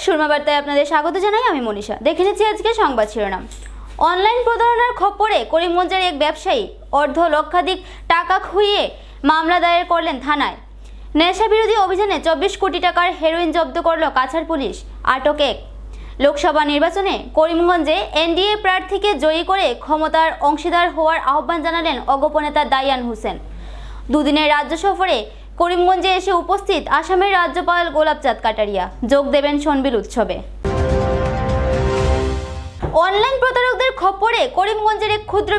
সুরমা বার্তায় আপনাদের স্বাগত জানাই। আমি মনীষা। দেখে নিচ্ছি আজকে সংবাদ শিরোনাম। অনলাইন প্রতারণার খপ্পরে করিমগঞ্জের এক ব্যবসায়ী অর্ধ লক্ষাধিক টাকা খুইয়ে মামলা দায়ের করলেন থানায়। নেশা বিরোধী অভিযানে 24 কোটি টাকার হেরোইন জব্দ করল কাছাড় পুলিশ। আটক এক। লোকসভা নির্বাচনে করিমগঞ্জে এনডিএ প্রার্থীকে জয়ী করে ক্ষমতার অংশীদার হওয়ার আহ্বান জানালেন অগপনেতা দাইয়ান হোসেন। দুদিনের রাজ্য সফরে করিমগঞ্জে এসে উপস্থিত আসামের রাজ্যপাল গোলাপচাঁদ কাটারিয়া যোগ দেবেন শোনবিল উৎসবে। অনলাইন প্রতারকদের খপ্পরে করিমগঞ্জের এক ক্ষুদ্র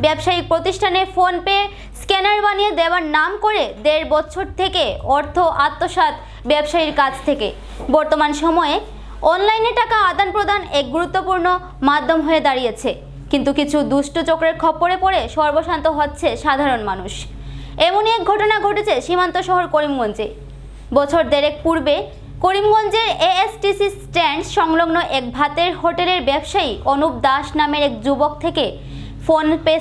ব্যবসায়িক প্রতিষ্ঠানে ফোনপে স্ক্যানার বানিয়ে দেওয়ার নাম করে 1.5 বছর থেকে অর্থ আত্মসাৎ ব্যবসায়ীর কাছ থেকে। বর্তমান সময়ে অনলাইনে টাকা আদান প্রদান এক গুরুত্বপূর্ণ মাধ্যম হয়ে দাঁড়িয়েছে, কিন্তু কিছু দুষ্ট চক্রের খপ্পরে পড়ে সর্বশান্ত হচ্ছে সাধারণ মানুষ। এমনই এক ঘটনা ঘটেছে সীমান্ত শহর করিমগঞ্জে। বছর দেড়েক পূর্বে করিমগঞ্জের এএসটিসি স্ট্যান্ড সংলগ্ন এক ভাতের হোটেলের ব্যবসায়ী অনুপ দাস নামের এক যুবক থেকে ফোনপে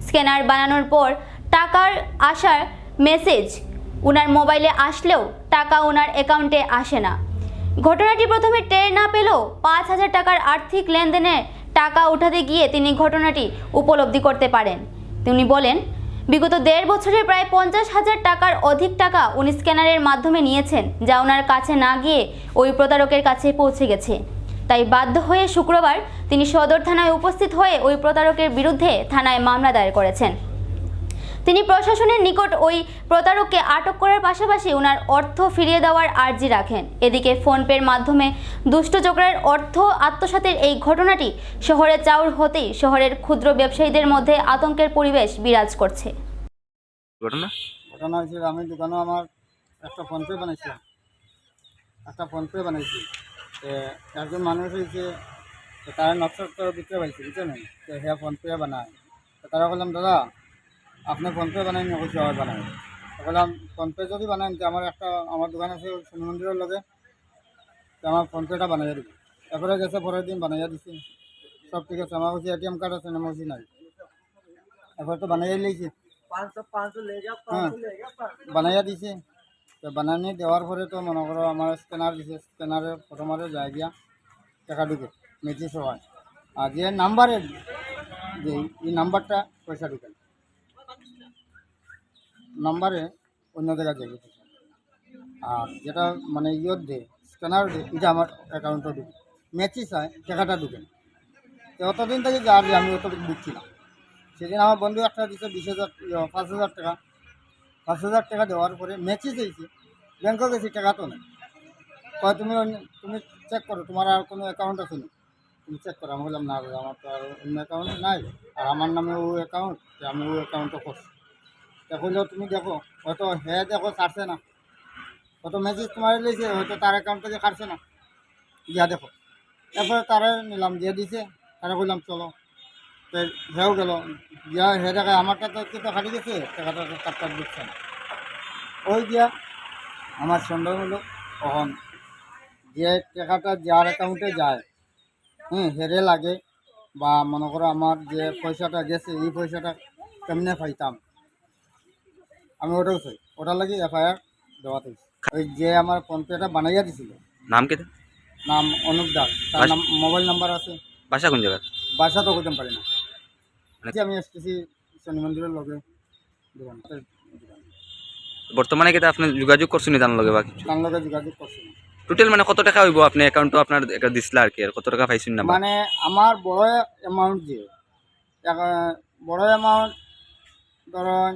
স্ক্যানার বানানোর পর টাকার আসার মেসেজ ওনার মোবাইলে আসলেও টাকা ওনার অ্যাকাউন্টে আসে না। ঘটনাটি প্রথমে টের না পেলেও 5,000 টাকার আর্থিক লেনদেনের টাকা উঠাতে গিয়ে তিনি ঘটনাটি উপলব্ধি করতে পারেন। তিনি বলেন, বিগত 1.5 বছরে প্রায় 50,000 টাকার অধিক টাকা উনি স্ক্যানারের মাধ্যমে নিয়েছেন, যা ওনার কাছে না গিয়ে ওই প্রতারকের কাছে পৌঁছে গেছে। তাই বাধ্য হয়ে শুক্রবার তিনি সদর থানায় উপস্থিত হয়ে ওই প্রতারকের বিরুদ্ধে থানায় মামলা দায়ের করেছেন। তিনি প্রশাসনের নিকট ওই প্রতারককে আটক করার পাশাপাশি ওনার অর্থ ফিরিয়ে দেওয়ার আর্জি রাখেন। এদিকে ফোনপের মাধ্যমে দুষ্ট চক্রের অর্থ আত্মসাতের এই ঘটনাটি শহরে চাউর হতেই শহরের ক্ষুদ্র ব্যবসায়ীদের মধ্যে আতঙ্কের পরিবেশ বিরাজ করছে। ঘটনা হয়েছিল, আমি দোকানে আমার একটা ফোনপে বানাইছি। একজন মানুষ হয়েছে, তারা নকশা বিক্রি পাইছে, বুঝছেন? তো হ্যাঁ ফোনপে বানায়। তো তারা বললাম, দাদা আপনি ফোনপে বানাই না? কিছু আবার বানাই। বললাম, ফোনপে যদি বানান তো আমার দোকান আছে শনি মন্দিরের লগে, তো আমার ফোনপেটা বানাইয়া দিব। এরপরে গেছে, পরের দিন বানাইয়া দিছি, সব ঠিক আছে। আমার কাছে এটিএম কার্ড আছে, আমার কাছে নাই। এরপর তো বানাইয়া লিয়েছি, হ্যাঁ বানাইয়া দিছে। তো বানানি দেওয়ার পরে তো মনে করো আমার স্ক্যানার দিছে, স্ক্যানারে ফটো মারে যায় গিয়া টাকা ঢুকে মেচি সবাই। আর যে নাম্বারে যে এই নাম্বারটা পয়সা ঢুকে নাম্বারে অন্য জায়গায় যাবে। আর যেটা মানে দে স্ক্যানার দে, এটা আমার অ্যাকাউন্টে ঢুকে মেচি চায় টাকাটা ঢুকে। তো অতদিন থেকে যে আর আমি অতদিন ঢুকছি না। সেদিন আমার বন্ধু একটা দিচ্ছে 5,000 টাকা। 5,000 টাকা দেওয়ার পরে মেচি চাইছি, ব্যাংকে গেছি, টাকা তো নেই। কয় তুমি চেক করো, তোমার আর কোনো অ্যাকাউন্ট আছে না, তুমি চেক করো। আমি বললাম, না দাদা আমার তো আর অন্য অ্যাকাউন্ট নাই, আর আমার নামে ও অ্যাকাউন্ট, আমি ওই অ্যাকাউন্টও করছি। তা বললেও তুমি দেখো, হয়তো হ্যাঁ দেখো কাটছে না, হয়তো মেসেজ তোমার লিয়েছে, হয়তো তার অ্যাকাউন্ট থেকে কাটছে না, গিয়া দেখো। তারপরে তারা নিলাম, দিয়ে দিছে। তারা বললাম চলো, তো হেও গেল গিয়া হে দেখায় আমার টাকা তো কাটি গেছে, টাকাটা কাটটা দিচ্ছে না। ওই গিয়া আমার সন্দেহ হলো তখন যে টাকাটা যার অ্যাকাউন্টে যায়, হেরে লাগে, বা মনে করো আমার যে পয়সাটা গেছে এই পয়সাটা কেমনে পাইতাম, আমি ওটাও চাই। ওটার লাগে এফআইআর দেওয়া হয়েছে। ওই যে আমার ফোনপেটা বানাইয়া দিছিল, নাম কে? নাম অনুপ দাস, তার নাম মোবাইল নাম্বার আছে। বাসা কোন জায়গা? বাসা তো করতে পারি না, আমি এসতেছি শনি মন্দিরের লগে দোকান। বর্তমানে কেটে আপনি যোগাযোগ করছেন তার লগে বা কিছু? তার লগে যোগাযোগ করছি না। টোটাল মানে কত টাকা হইব আপনি অ্যাকাউন্টে আপনার একটা দিছলা আর কি, আর কত টাকা পাইছেন না? মানে আমার বড় অ্যামাউন্ট যে বড় অ্যামাউন্ট ধরেন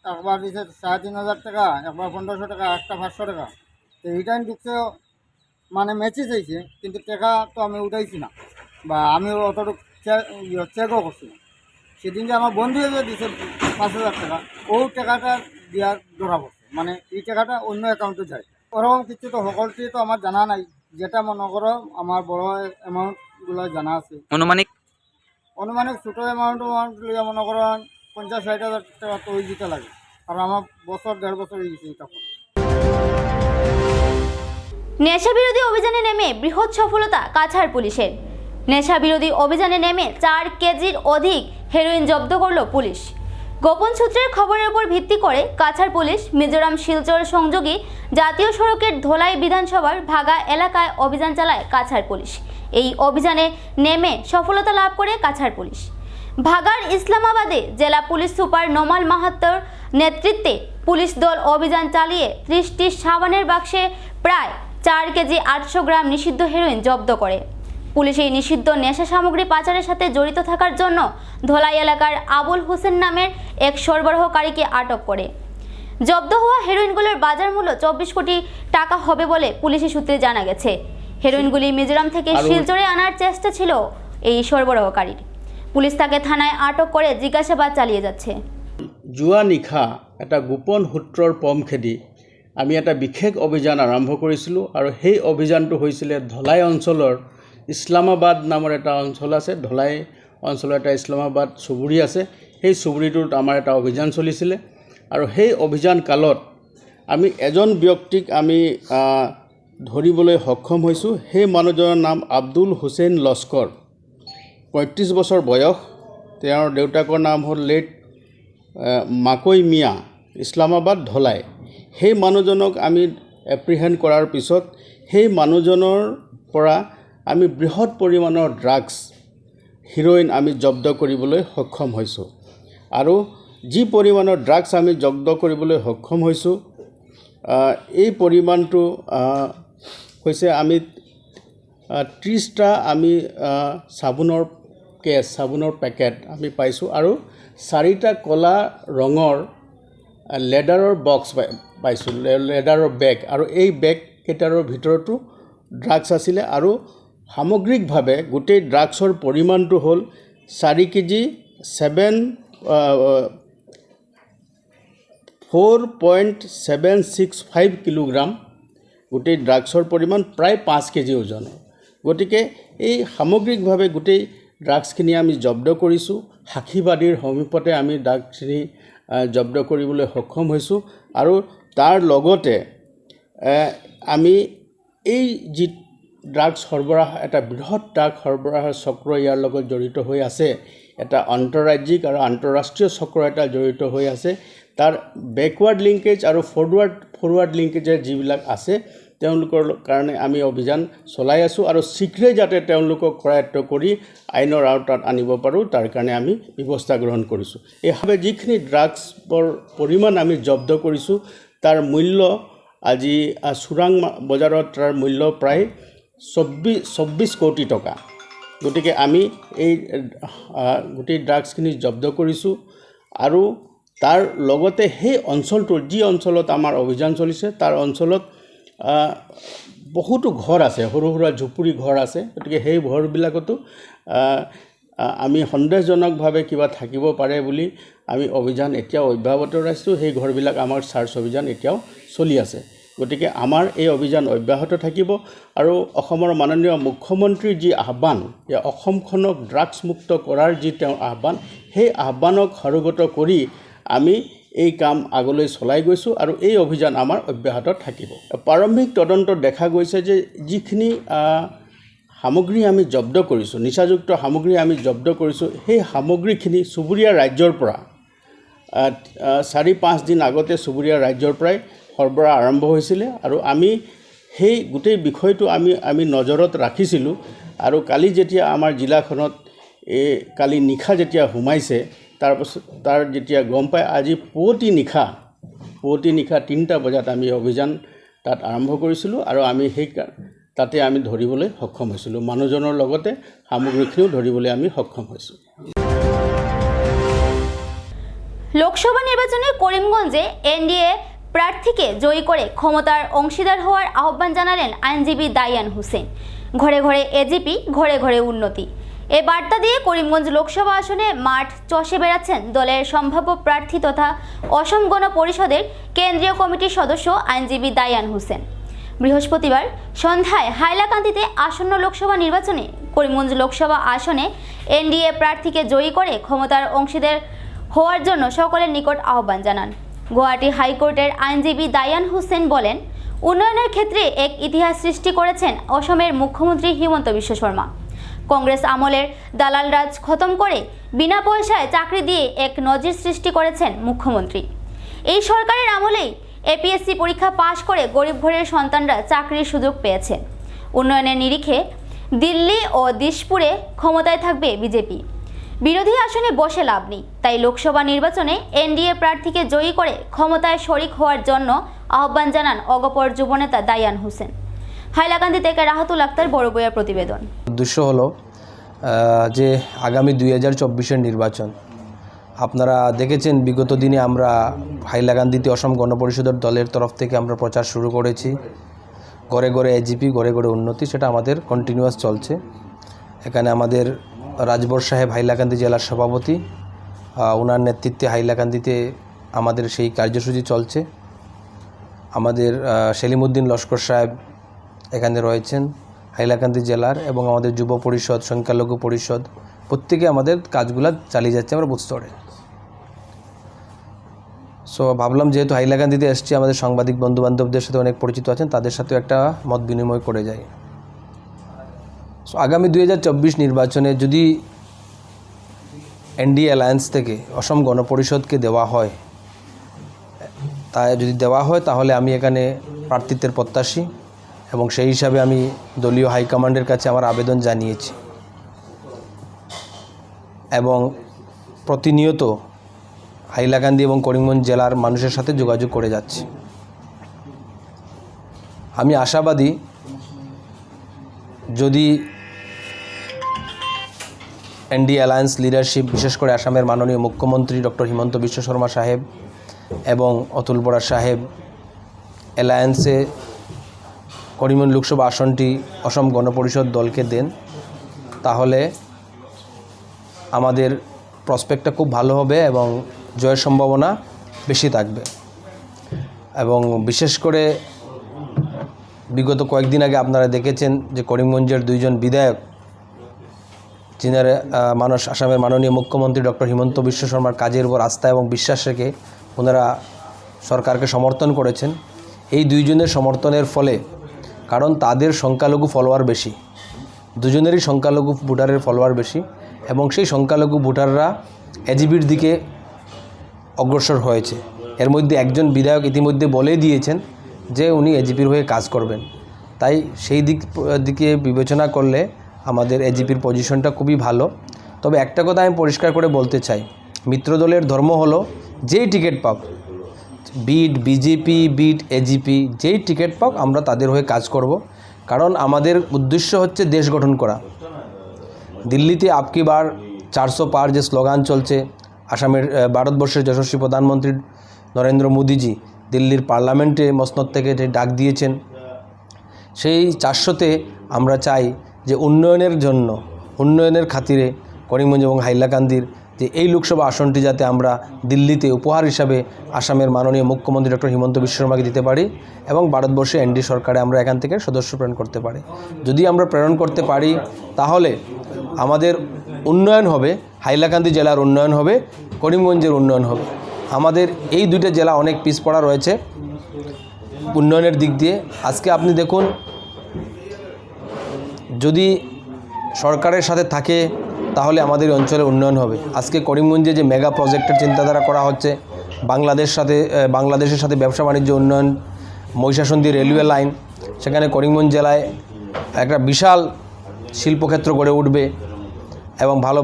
একবার দিচ্ছে 3,500 টাকা, একবার 1,500 টাকা, একটা 500 টাকা। তো রিটার্ন ঢুকছে, মানে মেচে চাইছে, কিন্তু টাকা তো আমি উঠাইছি না, বা আমি অতটুকু চেকও করছি না। সেদিন যে আমার বন্ধু যে দিচ্ছে 5,000 টাকা, ও টাকাটা দেওয়ার ধরা পড়ছে, মানে এই টাকাটা অন্য অ্যাকাউন্টে যায়। ওরকম কিছু তো সকলটি তো আমার জানা নাই। যেটা মনে করো আমার বড় অ্যামাউন্টগুলো জানা আছে। অনুমানিক ছোটো অ্যামাউন্ট মনে করো 50-60 হাজার টাকা তো ওই দিতে লাগে। আর আমার 1.5 বছর হয়ে গেছে এটা। নেশা বিরোধী অভিযানে নেমে বৃহৎ সফলতা কাছাড় পুলিশের। নেশা বিরোধী অভিযানে নেমে 4 কেজির অধিক হেরোইন জব্দ করল পুলিশ। গোপন সূত্রের খবরের উপর ভিত্তি করে কাছাড় পুলিশ মিজোরাম শিলচর সংযোগী জাতীয় সড়কের ধলাই বিধানসভার ভাগা এলাকায় অভিযান চালায় কাছাড় পুলিশ। এই অভিযানে নেমে সফলতা লাভ করে কাছাড় পুলিশ। ভাগার ইসলামাবাদে জেলা পুলিশ সুপার নোমাল মাহাত্তর নেতৃত্বে পুলিশ দল অভিযান চালিয়ে 30টি সাবানের বাক্সে প্রায় 4 কেজি 800 গ্রাম নিষিদ্ধ হেরোইন জব্দ করে। পুলিশ এই নিষিদ্ধ নেশা সামগ্রী পাচারের সাথে জড়িত থাকার জন্য ধলাই এলাকার আবুল হোসেন নামের এক সরবরাহকারীকে আটক করে। জব্দ হওয়া হেরোইনগুলোর বাজার মূল্য 24 কোটি টাকা হবে বলে পুলিশের সূত্রে জানা গেছে। হেরোইনগুলি মিজোরাম থেকে শিলচরে আনার চেষ্টা ছিল এই সরবরাহকারীর। পুলিশ তাকে থানায় আটক করে জিজ্ঞাসাবাদ চালিয়ে যাচ্ছে। যোৱা নিশা এটা গোপন সূত্ৰৰ পম খেদি আমি এটা বিশেষ অভিযান আৰম্ভ কৰিছিলোঁ আৰু সেই অভিযানটো হৈছিলে ধলাই অঞ্চলৰ ইছলামাবাদ নামৰ এটা অঞ্চল আছে। ধলাই অঞ্চলৰ এটা ইছলামাবাদ চুবুৰী আছে। সেই চুবুৰীটোত আমাৰ এটা অভিযান চলিছিলে আৰু সেই অভিযান কালত আমি এজন ব্যক্তিক আমি ধৰিবলৈ সক্ষম হৈছোঁ। সেই মানুহজনৰ নাম আব্দুল হুছেইন লস্কৰ, 35 বছৰ বয়স। তেওঁৰ দেউতাকৰ নাম হ'ল লেট মাকৈ মিয়া, ইছলামাবাদ ধলাই। সেই মানুহজনক আমি এপ্ৰিহেণ্ড কৰাৰ পিছত সেই মানুহজনৰ পৰা আমি বৃহৎ পৰিমাণৰ ড্ৰাগছ হিৰ'ইন আমি জব্দ কৰিবলৈ সক্ষম হৈছোঁ। আৰু যি পৰিমাণৰ ড্ৰাগছ আমি জব্দ কৰিবলৈ সক্ষম হৈছোঁ এই পৰিমাণটো হৈছে আমি 30টা আমি চাবোনৰ পেকেট আমি পাইছোঁ আৰু 4টা ক'লা ৰঙৰ লেডাৰৰ বক্স পাইছোঁ, লেডাৰৰ বেগ। আৰু এই বেগকেইটাৰ ভিতৰতো ড্ৰাগছ আছিলে আৰু সামগ্ৰিকভাৱে গোটেই ড্ৰাগছৰ পৰিমাণটো হ'ল 4 কেজি 4.765 কিলোগ্ৰাম। গোটেই ড্ৰাগছৰ পৰিমাণ প্ৰায় 5 কেজি ওজনৰ। গতিকে এই সামগ্ৰিকভাৱে গোটেই ড্ৰাগছখিনি আমি জব্দ কৰিছোঁ। সাক্ষীবাদীৰ সমীপতে আমি ড্ৰাগছখিনি জব্দ কৰিবলৈ সক্ষম হৈছোঁ। আৰু তাৰ লগতে আমি এই যি ড্ৰাগছ সৰবৰাহ, এটা বৃহৎ ড্ৰাগ সৰবৰাহৰ চক্ৰ ইয়াৰ লগত জড়িত হৈ আছে। এটা আন্তঃৰাজ্যিক আৰু আন্তঃৰাষ্ট্ৰীয় চক্ৰ এটা জড়িত হৈ আছে। তাৰ বেকৱাৰ্ড লিংকেজ আৰু ফৰৱাৰ্ড লিংকেজৰ যিবিলাক আছে তেওঁলোকৰ কাৰণে আমি অভিযান চলাই আছোঁ আৰু শীঘ্ৰেই যাতে তেওঁলোকক কৰায়ত্ব কৰি আইনৰ আওতাত আনিব পাৰোঁ তাৰ কাৰণে আমি ব্যৱস্থা গ্ৰহণ কৰিছোঁ। এইভাৱে যিখিনি ড্ৰাগছৰ পৰিমাণ আমি জব্দ কৰিছোঁ তাৰ মূল্য আজি চোৰাং বজাৰত তাৰ মূল্য প্ৰায় 24 কোটি টকা। গতিকে আমি এই গোটেই ড্ৰাগছখিনি জব্দ কৰিছোঁ আৰু তাৰ লগতে সেই অঞ্চলটোৰ যি অঞ্চলত আমাৰ অভিযান চলিছে তাৰ অঞ্চলত বহুতো ঘৰ আছে, সৰু সুৰা ঝুপুৰি ঘৰ আছে। গতিকে সেই ঘৰবিলাকতো আমি সন্দেহজনকভাৱে কিবা থাকিব পাৰে বুলি আমি অভিযান এতিয়াও অব্যাহত ৰাখিছোঁ। সেই ঘৰবিলাক আমাৰ চাৰ্চ অভিযান এতিয়াও চলি আছে। গতিকে আমাৰ এই অভিযান অব্যাহত থাকিব আৰু অসমৰ মাননীয় মুখ্যমন্ত্ৰীৰ যি আহ্বান, যে অসমখনক ড্ৰাগছ মুক্ত কৰাৰ যি তেওঁৰ আহ্বান, সেই আহ্বানক সৰোগত কৰি আমি এই কাম আগলৈ চলাই গৈছোঁ আৰু এই অভিযান আমাৰ অব্যাহত থাকিব। প্ৰাৰম্ভিক তদন্তত দেখা গৈছে যে যিখিনি সামগ্ৰী আমি জব্দ কৰিছোঁ, নিচাযুক্ত সামগ্ৰী আমি জব্দ কৰিছোঁ, সেই সামগ্ৰীখিনি চুবুৰীয়া ৰাজ্যৰ পৰা 4-5 দিন আগতে চুবুৰীয়া ৰাজ্যৰ পৰাই সৰবৰাহ আৰম্ভ হৈছিলে আৰু আমি সেই গোটেই বিষয়টো আমি নজৰত ৰাখিছিলোঁ। আৰু কালি যেতিয়া আমাৰ জিলাখনত কালি নিশা যেতিয়া সোমাইছে তাৰ যেতিয়া গম পাই আজি পুৱতি নিশা 3টা বজাত আমি অভিযান তাত আৰম্ভ কৰিছিলোঁ আৰু আমি তাতে আমি ধৰিবলৈ সক্ষম হৈছিলোঁ। মানুহজনৰ লগতে সামগ্ৰীখিনিও ধৰিবলৈ আমি সক্ষম হৈছোঁ। লোকসভা নির্বাচনে করিমগঞ্জে এনডিএ প্রার্থীকে জয়ী করে ক্ষমতার অংশীদার হওয়ার আহ্বান জানালেন আইনজীবী দায়ান হোসেন। ঘরে ঘরে এজিপি, ঘরে ঘরে উন্নতি, এ বার্তা দিয়ে করিমগঞ্জ লোকসভা আসনে মাঠ চষে বেড়াচ্ছেন দলের সম্ভাব্য প্রার্থী তথা অসম গণ পরিষদের কেন্দ্রীয় কমিটির সদস্য আইনজীবী দায়ান হোসেন। বৃহস্পতিবার সন্ধ্যায় হাইলাকান্দিতে আসন্ন লোকসভা নির্বাচনে করিমগঞ্জ লোকসভা আসনে এনডিএ প্রার্থীকে জয়ী করে ক্ষমতার অংশীদার হওয়ার জন্য সকলের নিকট আহ্বান জানান। গুয়াহাটি হাইকোর্টের আইনজীবী দায়ান হোসেন বলেন, উন্নয়নের ক্ষেত্রে এক ইতিহাস সৃষ্টি করেছেন অসমের মুখ্যমন্ত্রী হিমন্ত বিশ্ব শর্মা। কংগ্রেস আমলের দালাল রাজ খতম করে বিনা পয়সায় চাকরি দিয়ে এক নজির সৃষ্টি করেছেন মুখ্যমন্ত্রী। এই সরকারের আমলেই এপিএসসি পরীক্ষা পাশ করে গরিব ঘরের সন্তানরা চাকরির সুযোগ পেয়েছে। উন্নয়নের নিরিখে দিল্লি ও দিশপুরে ক্ষমতায় থাকবে বিজেপি। বিরোধী আসনে বসে লাভ নেই, তাই লোকসভা নির্বাচনে এনডিএ প্রার্থীকে জয়ী করে ক্ষমতায় শরিক হওয়ার জন্য আহ্বান জানান অগপর যুবনেতা দায়ান হোসেন। হাইলাকান্দি থেকে রাহাতুল আক্তার বড় বইয়ের প্রতিবেদন। উদ্দেশ্য হলো যে আগামী 2024-এর নির্বাচন আপনারা দেখেছেন, বিগত দিনে আমরা হাইলাকান্দিতে অসম গণপরিষদের দলের তরফ থেকে আমরা প্রচার শুরু করেছি। ঘরে ঘরে এজিপি, ঘরে ঘরে উন্নতি, সেটা আমাদের কন্টিনিউয়াস চলছে। এখানে আমাদের রাজবর সাহেব হাইলাকান্দি জেলার সভাপতি, ওনার নেতৃত্বে হাইলাকান্দিতে আমাদের সেই কার্যসূচি চলছে। আমাদের সেলিমউদ্দিন লস্কর সাহেব এখানে রয়েছেন হাইলাকান্দি জেলার, এবং আমাদের যুব পরিষদ, সংখ্যালঘু পরিষদ, প্রত্যেকে আমাদের কাজগুলো চালিয়ে যাচ্ছে আমরা বুথ স্তরে। সো ভাবলাম যেহেতু হাইলাকান্দিতে এসছি, আমাদের সাংবাদিক বন্ধুবান্ধবদের সাথে অনেক পরিচিত আছেন, তাদের সাথেও একটা মত বিনিময় করে যাই। সো আগামী 2024 নির্বাচনে যদি এনডিএ অ্যালায়েন্স থেকে অসম গণপরিষদকে দেওয়া হয়, তাহলে আমি এখানে প্রার্থিত্বের প্রত্যাশী, এবং সেই হিসাবে আমি দলীয় হাইকমান্ডের কাছে আমার আবেদন জানিয়েছি এবং প্রতিনিয়ত হাইলাকান্দি এবং করিমগঞ্জ জেলার মানুষের সাথে যোগাযোগ করে যাচ্ছি। আমি আশাবাদী, যদি এনডিএ অ্যালায়েন্স লিডারশিপ, বিশেষ করে আসামের মাননীয় মুখ্যমন্ত্রী ডক্টর হিমন্ত বিশ্ব শর্মা সাহেব এবং অতুল বরা সাহেব অ্যালায়েন্সে করিমগঞ্জ লোকসভা আসনটি অসম গণপরিষদ দলকে দেন, তাহলে আমাদের প্রসপেক্টটা খুব ভালো হবে এবং জয়ের সম্ভাবনা বেশি থাকবে। এবং বিশেষ করে বিগত কয়েকদিন আগে আপনারা দেখেছেন যে করিমগঞ্জের দুইজন বিধায়ক, যিনারা মানুষ আসামের মাননীয় মুখ্যমন্ত্রী ডক্টর হিমন্ত বিশ্ব শর্মার কাজের উপর আস্থা এবং বিশ্বাস রেখে ওনারা সরকারকে সমর্থন করেছেন। এই দুইজনের সমর্থনের ফলে, কারণ তাদের সংখ্যালঘু ফলোয়ার বেশি, দুজনেরই সংখ্যালঘু ভোটারের ফলোয়ার বেশি, এবং সেই সংখ্যালঘু ভোটাররা এজিপির দিকে অগ্রসর হয়েছে। এর মধ্যে একজন বিধায়ক ইতিমধ্যে বলেই দিয়েছেন যে উনি এজিপির হয়ে কাজ করবেন। তাই সেই দিকে বিবেচনা করলে আমাদের এজিপির পজিশনটা খুবই ভালো। তবে একটা কথা আমি পরিষ্কার করে বলতে চাই, মিত্রদলের ধর্ম হলো যেই টিকিট পাক, বিট বিজেপি, বিট এজিপি, যেই টিকিট পাক আমরা তাদের হয়ে কাজ করব। কারণ আমাদের উদ্দেশ্য হচ্ছে দেশ গঠন করা। দিল্লিতে আপকি বার 400 পার যে স্লোগান চলছে, আসামের ভারতবর্ষের যশস্বী প্রধানমন্ত্রী নরেন্দ্র মোদীজি দিল্লির পার্লামেন্টে মসনদ থেকে যে ডাক দিয়েছেন, সেই 400তে আমরা চাই যে উন্নয়নের খাতিরে করিমগঞ্জ এবং হাইলাকান্দির যে এই লোকসভা আসনটি যাতে আমরা দিল্লিতে উপহার হিসাবে আসামের মাননীয় মুখ্যমন্ত্রী ডক্টর হিমন্ত বিশ্ব শর্মাকে দিতে পারি, এবং ভারতবর্ষে এনডি সরকারে আমরা এখান থেকে সদস্য প্রেরণ করতে পারি। যদি আমরা প্রেরণ করতে পারি, তাহলে আমাদের উন্নয়ন হবে, হাইলাকান্দি জেলার উন্নয়ন হবে, করিমগঞ্জের উন্নয়ন হবে। আমাদের এই দুইটা জেলা অনেক পিছপড়া রয়েছে উন্নয়নের দিক দিয়ে। আজকে আপনি দেখুন, যদি সরকারের সাথে থাকে তাহলে আমাদের অঞ্চলের উন্নয়ন হবে। আজকে করিমগঞ্জে যে মেগা প্রজেক্টের চিন্তাধারা করা হচ্ছে, বাংলাদেশের সাথে ব্যবসা বাণিজ্য উন্নয়ন, মহিষাসুন্দরী রেলওয়ে লাইন, সেখানে করিমগঞ্জ জেলায় একটা বিশাল শিল্পক্ষেত্র গড়ে উঠবে এবং ভালো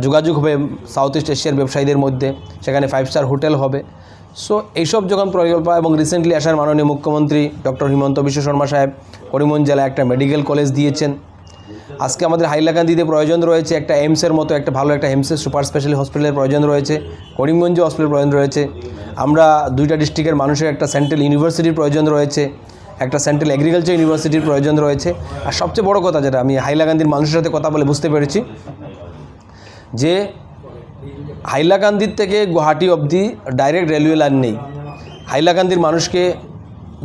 যোগাযোগ হবে সাউথ ইস্ট এশিয়ার ব্যবসায়ীদের মধ্যে, সেখানে 5 স্টার হোটেল হবে। সো এইসব যখন প্রকল্প, এবং রিসেন্টলি আসার মাননীয় মুখ্যমন্ত্রী ডক্টর হিমন্ত বিশ্ব শর্মা সাহেব করিমগঞ্জ জেলায় একটা মেডিকেল কলেজ দিয়েছেন। আজকে আমাদের হাইলাকান্দিতে প্রয়োজন রয়েছে একটা এইমসের মতো একটা ভালো একটা এইমসের সুপার স্পেশালিটি হসপিটালের প্রয়োজন রয়েছে, করিমগঞ্জে হসপিটালের প্রয়োজন রয়েছে। আমরা দুইটা ডিস্ট্রিক্টের মানুষের একটা সেন্ট্রাল ইউনিভার্সিটির প্রয়োজন রয়েছে, একটা সেন্ট্রাল এগ্রিকালচার ইউনিভার্সিটির প্রয়োজন রয়েছে। আর সবচেয়ে বড় কথা, যেটা আমি হাইলাকান্দির মানুষের সাথে কথা বলে বুঝতে পেরেছি, যে হাইলাকান্দির থেকে গুয়াহাটি অবধি ডাইরেক্ট রেলওয়ে লাইন নেই। হাইলাকান্দির মানুষকে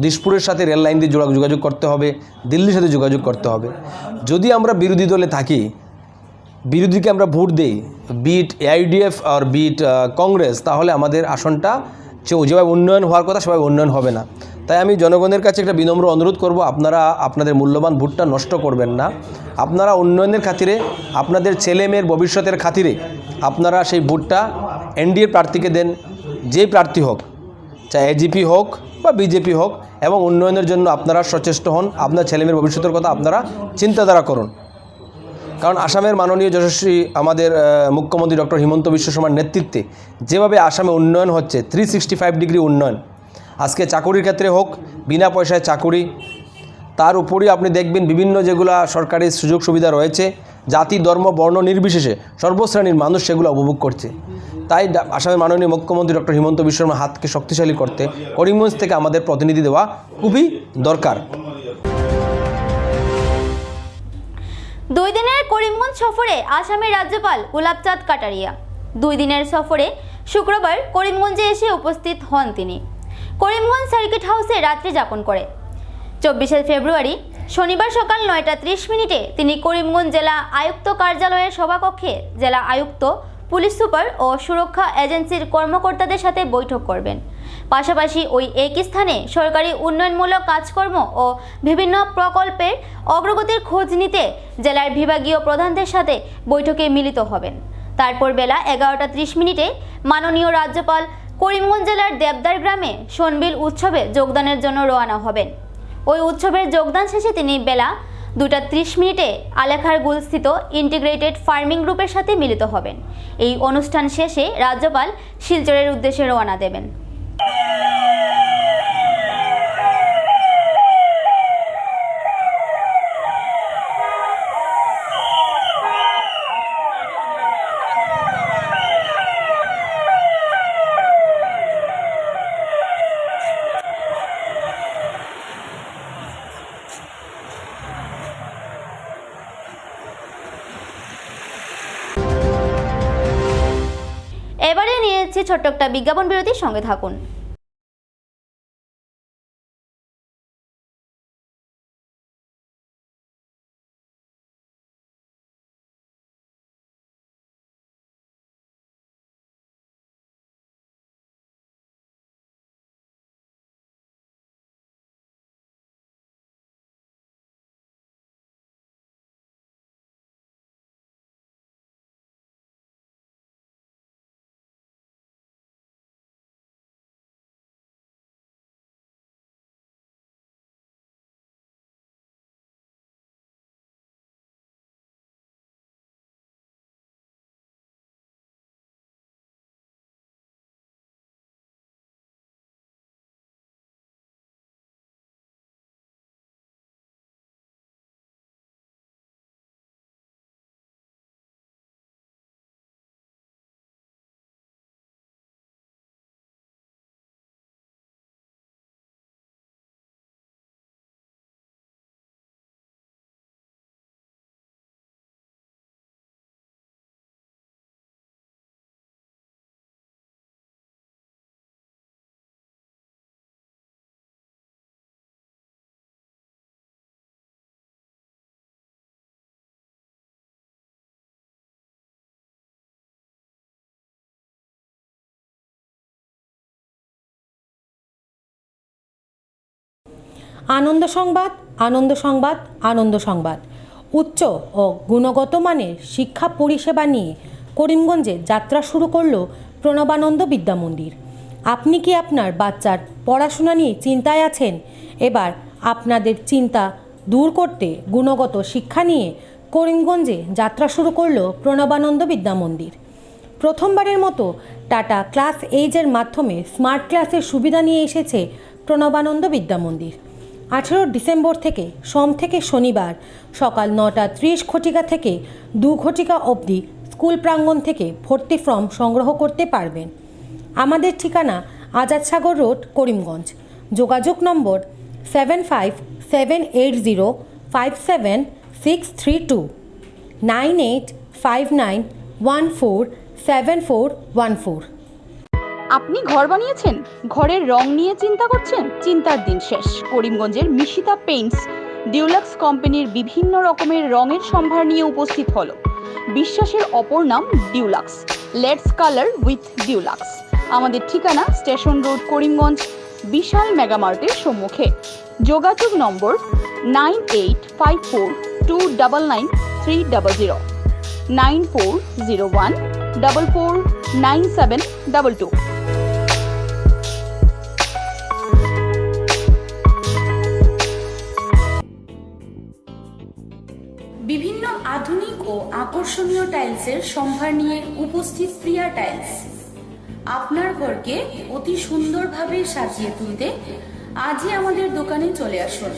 দিশপুরের সাথে রেল লাইন দিয়ে যোগাযোগ করতে হবে, দিল্লির সাথে যোগাযোগ করতে হবে। যদি আমরা বিরোধী দলে থাকি, বিরোধীকে আমরা ভোট দেই, বিট এআইডিএফ আর বিট কংগ্রেস, তাহলে আমাদের আসনটা যেভাবে উন্নয়ন হওয়ার কথা সেভাবে উন্নয়ন হবে না। তাই আমি জনগণের কাছে একটা বিনম্র অনুরোধ করব, আপনারা আপনাদের মূল্যবান ভোটটা নষ্ট করবেন না। আপনারা উন্নয়নের খাতিরে, আপনাদের ছেলে মেয়ের ভবিষ্যতের খাতিরে আপনারা সেই ভোটটা এনডিএ প্রার্থীকে দেন, যেই প্রার্থী হোক, চাहे এজিপি হোক বা বিজেপি হোক, এবং উন্নয়নের জন্য আপনারা সচেষ্ট হন। আপনার ছেলেমেয়ের ভবিষ্যতের কথা আপনারা চিন্তাধারা করুন। কারণ আসামের মাননীয় যশস্বী আমাদের মুখ্যমন্ত্রী ডক্টর হিমন্ত বিশ্ব শর্মার নেতৃত্বে যেভাবে আসামে উন্নয়ন হচ্ছে, 365 ডিগ্রি উন্নয়ন, আজকে চাকুরির ক্ষেত্রে হোক, বিনা পয়সায় চাকুরি, তার উপরেই আপনি দেখবেন বিভিন্ন যেগুলো সরকারি সুযোগ সুবিধা রয়েছে, জাতি ধর্ম বর্ণ নির্বিশেষে সর্বশ্রেণীর মানুষ সেগুলো উপভোগ করছে। তাই আসামের মাননীয় মুখ্যমন্ত্রী ডক্টর হিমন্ত বিশ্ব শর্মার হাতকে শক্তিশালী করতে করিমগঞ্জ থেকে আমাদের প্রতিনিধি দেওয়া খুবই দরকার। 2 দিনের করিমগঞ্জ সফরে আসামের রাজ্যপাল গুলাবচাঁদ কাটারিয়া। 2 দিনের সফরে শুক্রবার করিমগঞ্জে এসে উপস্থিত হন তিনি। করিমগঞ্জ সার্কিট হাউসে রাত্রি যাপন করে 24শে ফেব্রুয়ারি শনিবার সকাল 9:30 তিনি করিমগঞ্জ জেলা আয়ুক্ত কার্যালয়ের সভাকক্ষে জেলা আয়ুক্ত, পুলিশ সুপার ও সুরক্ষা এজেন্সির কর্মকর্তাদের সাথে বৈঠক করবেন। পাশাপাশি ওই একই স্থানে সরকারি উন্নয়নমূলক কাজকর্ম ও বিভিন্ন প্রকল্পের অগ্রগতির খোঁজ নিতে জেলার বিভাগীয় প্রধানদের সাথে বৈঠকে মিলিত হবেন। তারপর বেলা 11:30 মাননীয় রাজ্যপাল করিমগঞ্জ জেলার দেবদার গ্রামে সোনবিল উৎসবে যোগদানের জন্য রওনা হবেন। ওই উৎসবের যোগদান শেষে তিনি বেলা 2:30 আলেখারগুলস্থিত ইন্টিগ্রেটেড ফার্মিং গ্রুপের সাথে মিলিত হবেন। এই অনুষ্ঠান শেষে রাজ্যপাল শিলচরের উদ্দেশ্যে রওনা দেবেন। এবারে নিয়েছি ছোট্ট একটা বিজ্ঞাপন বিরতির সঙ্গে থাকুন। আনন্দ সংবাদ, আনন্দ সংবাদ, আনন্দ সংবাদ। উচ্চ ও গুণগত মানের শিক্ষা পরিষেবা নিয়ে করিমগঞ্জে যাত্রা শুরু করলো প্রণবানন্দ বিদ্যা মন্দির। আপনি কি আপনার বাচ্চার পড়াশোনা নিয়ে চিন্তায় আছেন? এবার আপনাদের চিন্তা দূর করতে গুণগত শিক্ষা নিয়ে করিমগঞ্জে যাত্রা শুরু করলো প্রণবানন্দ বিদ্যা মন্দির। প্রথমবারের মতো টাটা ক্লাস এইজের মাধ্যমে স্মার্ট ক্লাসের সুবিধা নিয়ে এসেছে প্রণবানন্দ বিদ্যা মন্দির। 18 ডিসেম্বর থেকে সোম থেকে শনিবার সকাল 9:30 থেকে 2 অবধি স্কুল প্রাঙ্গণ থেকে ভর্তি ফর্ম সংগ্রহ করতে পারবেন। আমাদের ঠিকানা আজাদ সাগর রোড, করিমগঞ্জ। যোগাযোগ নম্বর 7570576632 9859147414। আপনি ঘর বানিয়েছেন, ঘরের রং নিয়ে চিন্তা করছেন? চিন্তার দিন শেষ। করিমগঞ্জের মিশিতা পেইন্টস ডিউলাক্স কোম্পানির বিভিন্ন রকমের রঙের সম্ভার নিয়ে উপস্থিত হলো। বিশ্বাসের অপর নাম deluxe. Let's colour with deluxe. আমাদের ঠিকানা স্টেশন রোড, করিমগঞ্জ, বিশাল মেগামার্টের সম্মুখে। যোগাযোগ নম্বর 9854299300, 9401449722। বিভিন্ন আধুনিক ও আকর্ষণীয় টাইলসের সম্ভার নিয়ে উপস্থিত প্রিয়া টাইলস। আপনার ঘরকে অতি সুন্দরভাবে সাজিয়ে তুলতে আজই আমাদের দোকানে চলে আসুন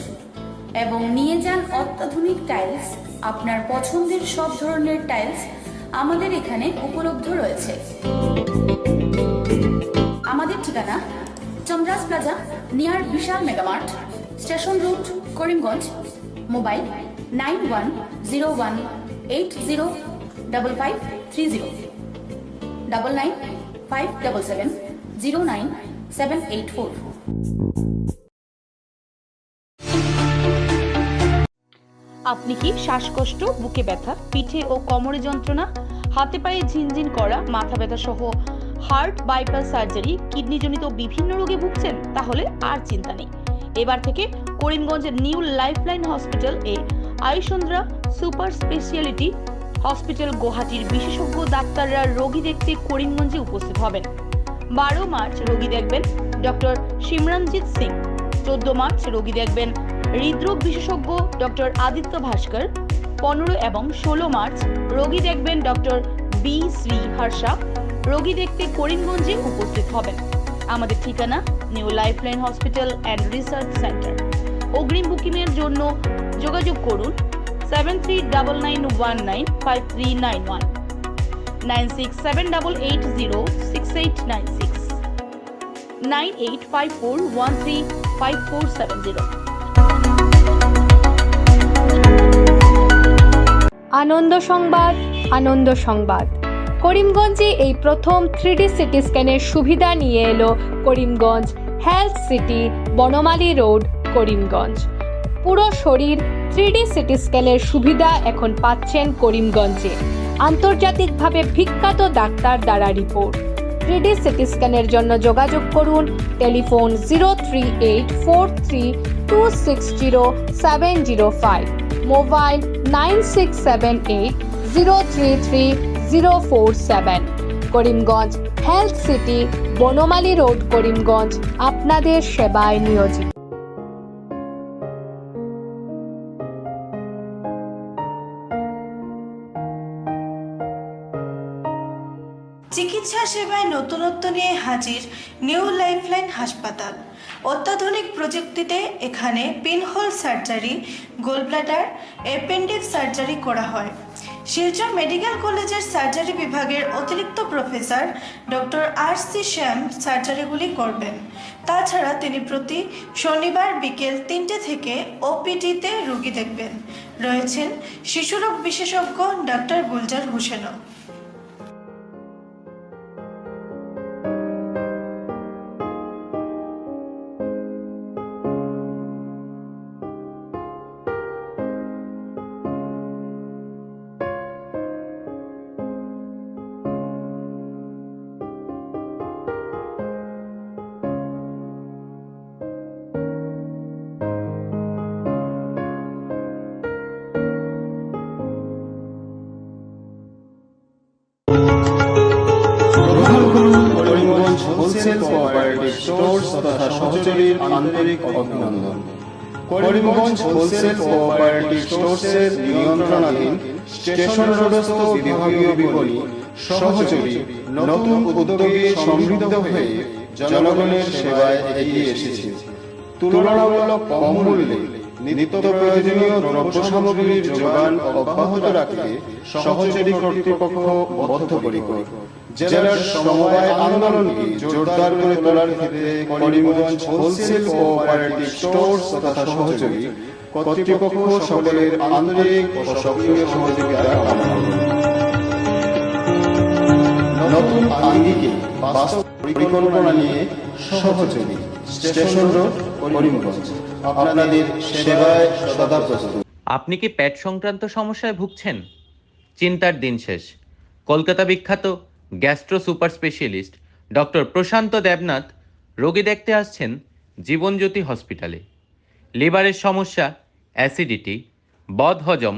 এবং নিয়ে যান অত্যাধুনিক টাইলস। আপনার পছন্দের সব ধরনের টাইলস আমাদের এখানে উপলব্ধ রয়েছে। আমাদের ঠিকানা Chandras plaza, near Vishal Mega Mart, station road, Karimganj. Mobile 9101805530, 9957709784। আপনি কি শ্বাসকষ্ট, বুকে ব্যথা, পিঠে ও কোমরে যন্ত্রণা, হাতে পায়ে ঝিনঝিন করা, মাথা ব্যথা সহ হার্ট বাইপাস সার্জারি, কিডনিজনিত বিভিন্ন রোগে ভুগছেন? তাহলে আর চিন্তা নেই। এবার থেকে করিমগঞ্জের New Lifeline hospital Ayursundra super speciality hospital গুয়াহাটির বিশেষজ্ঞ ডাক্তাররা রোগী দেখতে করিমগঞ্জে উপস্থিত হবেন। 12 মার্চ রোগী দেখবেন ডক্টর সিমরনজিৎ সিং, 14 মার্চ রোগী দেখবেন হৃদরোগ বিশেষজ্ঞ ডক্টর আদিত্য ভাস্কর, 15 এবং 16 মার্চ রোগী দেখবেন ডক্টর বি শ্রী হর্ষা। রোগী দেখতে করিমগঞ্জে উপস্থিত হবেন। আমাদের ঠিকানা new Lifeline hospital and research centre. অগ্রিম বুকিংয়ের জন্য যোগাযোগ করুন 7399195391, 9678806896, 9854135470। আনন্দ সংবাদ, আনন্দ সংবাদ। করিমগঞ্জে এই প্রথম 3D সিটি স্ক্যানের সুবিধা নিয়ে এলো Karimganj Health City, Banamali road, Karimganj. পুরো শরীর 3D সিটি স্ক্যানের সুবিধা এখন পাচ্ছেন করিমগঞ্জে। আন্তর্জাতিকভাবে বিখ্যাত ডাক্তার দ্বারা রিপোর্ট। 3D সিটি স্ক্যানের জন্য যোগাযোগ করুন telephone 038460705, mobile 9678033047। Karimganj Health City, Banamali road, Karimganj আপনাদের সেবায় নিয়োজিত। চিকিৎসা সেবায় নতুনত্ব নিয়ে হাজির নিউ লাইফলাইন হাসপাতাল। অত্যাধুনিক প্রযুক্তিতে এখানে pinhole surgery, gallbladder, appendix surgery করা হয়। শিলচর মেডিকেল কলেজের সার্জারি বিভাগের অতিরিক্ত প্রফেসর ডক্টর RC শ্যাম সার্জারিগুলি করবেন। তাছাড়া তিনি প্রতি শনিবার বিকেল 3টে থেকে ওপিডিতে রোগী দেখবেন। রয়েছেন শিশুরোগ বিশেষজ্ঞ ডাক্তার গুলজার হোসেনও। করিমগঞ্জ হোলসেল কোঅপারেটিভ স্টোর্স তথা সহচরীর আন্তরিক অভিনন্দন। করিমগঞ্জ হোলসেল কোঅপারেটিভ স্টোর্সের নিয়ন্ত্রণাধীন স্টেশন রোডস্থ বিভাগীয় বিপণী সহচরী নতুন উদ্যোগে সমৃদ্ধ হয়ে জনগণের সেবায় এগিয়ে এসেছে। তুলনামূলক কম মূল্যে নিত্য প্রয়োজনীয় দ্রব্য সামগ্রীর যোগান অব্যাহত রাখতে সহচরী কর্তৃপক্ষ বদ্ধপরিকর। জেলার সমবায় আন্দোলনকে জোরদার করে তোলার ক্ষেত্রে করিমগঞ্জ হোলসেল কোঅপারেটিভ স্টোর্স তথা সহচরী কর্তৃপক্ষ সকলের আন্তরিক ও সক্রিয় সহযোগিতা কামনা করে নতুন আঙ্গিকে বাস্তব পরিকল্পনা নিয়ে সহচরী স্টেশন রোড, করিমগঞ্জ আপনাদের সেবায় সদা প্রস্তুত। আপনি কি পেট সংক্রান্ত সমস্যায় ভুগছেন? চিন্তার দিন শেষ। কলকাতা বিখ্যাত গ্যাস্ট্রো সুপার স্পেশালিস্ট ডক্টর প্রশান্ত দেবনাথ রোগী দেখতে আসছেন জীবনজ্যোতি হসপিটালে। লিভারের সমস্যা, অ্যাসিডিটি, বদহজম,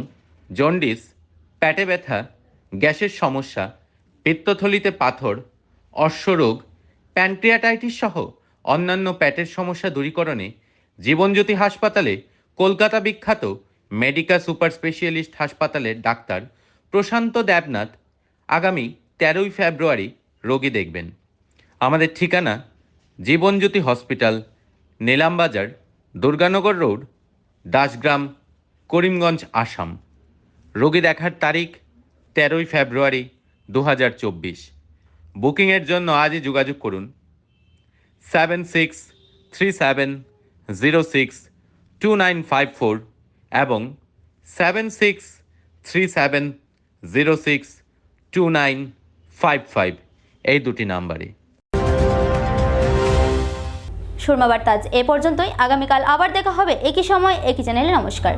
জন্ডিস, পেটে ব্যথা, গ্যাসের সমস্যা, পিত্তথলিতে পাথর, অশ্বরোগ, প্যানক্রিয়াটাইটিস সহ অন্যান্য পেটের সমস্যা দূরীকরণে জীবনজ্যোতি হাসপাতালে কলকাতা বিখ্যাত মেডিকা সুপার স্পেশালিস্ট হাসপাতালের ডাক্তার প্রশান্ত দেবনাথ আগামী 13ই ফেব্রুয়ারি রোগী দেখবেন। আমাদের ঠিকানা জীবনজ্যোতি হসপিটাল, নিলামবাজার, দুর্গানগর রোড, দাসগ্রাম, করিমগঞ্জ, আসাম। রোগী দেখার তারিখ 13ই ফেব্রুয়ারি 2024। বুকিংয়ের জন্য আজই যোগাযোগ করুন 7637062954 এবং 7637062955 এই দুটি নাম্বারে। সুরমা বার্তা আজ এ পর্যন্তই। আগামীকাল আবার দেখা হবে একই সময় একই চ্যানেলে। নমস্কার।